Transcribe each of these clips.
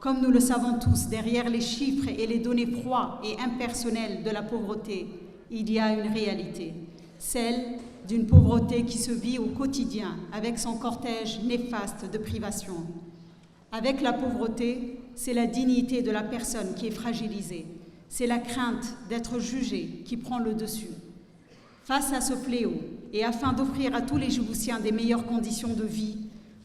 Comme nous le savons tous, derrière les chiffres et les données froides et impersonnelles de la pauvreté, il y a une réalité, celle d'une pauvreté qui se vit au quotidien avec son cortège néfaste de privations. Avec la pauvreté, c'est la dignité de la personne qui est fragilisée, c'est la crainte d'être jugé qui prend le dessus. Face à ce fléau, et afin d'offrir à tous les Djiboutiens des meilleures conditions de vie,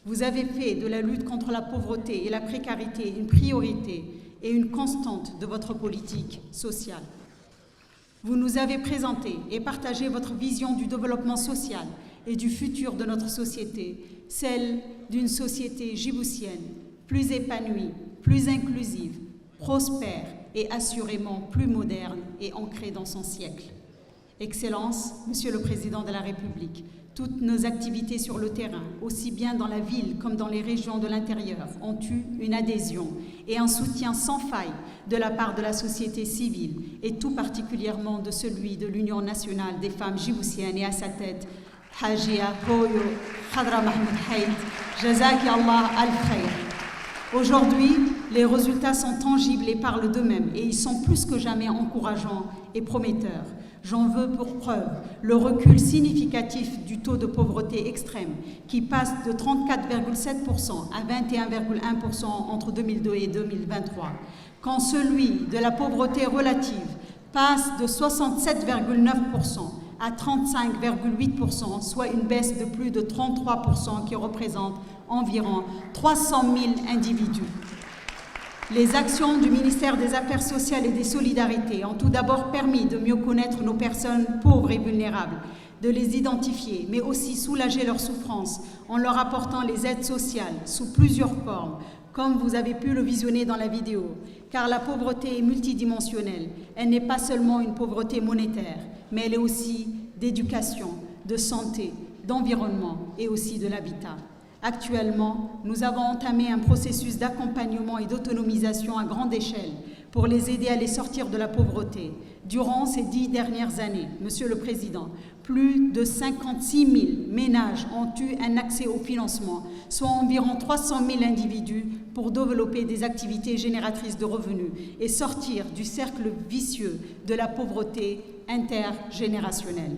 vous avez fait de la lutte contre la pauvreté et la précarité une priorité et une constante de votre politique sociale. Vous nous avez présenté et partagé votre vision du développement social et du futur de notre société, celle d'une société djiboutienne plus épanouie, plus inclusive, prospère et assurément plus moderne et ancrée dans son siècle. Excellences, Monsieur le Président de la République, toutes nos activités sur le terrain, aussi bien dans la ville comme dans les régions de l'intérieur, ont eu une adhésion et un soutien sans faille de la part de la société civile et tout particulièrement de celui de l'Union nationale des femmes djiboutiennes et à sa tête, Hajia Hoyo Khadra Mahmoud Haït, Jazaki Allah al-Khair. Aujourd'hui, les résultats sont tangibles et parlent d'eux-mêmes et ils sont plus que jamais encourageants et prometteurs. J'en veux pour preuve le recul significatif du taux de pauvreté extrême qui passe de 34,7% à 21,1% entre 2002 et 2023, quand celui de la pauvreté relative passe de 67,9% à 35,8%, soit une baisse de plus de 33% qui représente environ 300 000 individus. Les actions du ministère des Affaires sociales et des Solidarités ont tout d'abord permis de mieux connaître nos personnes pauvres et vulnérables, de les identifier, mais aussi soulager leurs souffrances en leur apportant les aides sociales sous plusieurs formes, comme vous avez pu le visionner dans la vidéo, car la pauvreté est multidimensionnelle. Elle n'est pas seulement une pauvreté monétaire, mais elle est aussi d'éducation, de santé, d'environnement et aussi de l'habitat. Actuellement, nous avons entamé un processus d'accompagnement et d'autonomisation à grande échelle pour les aider à les sortir de la pauvreté. Durant ces 10 dernières années, Monsieur le Président, plus de 56 000 ménages ont eu un accès au financement, soit environ 300 000 individus pour développer des activités génératrices de revenus et sortir du cercle vicieux de la pauvreté intergénérationnelle.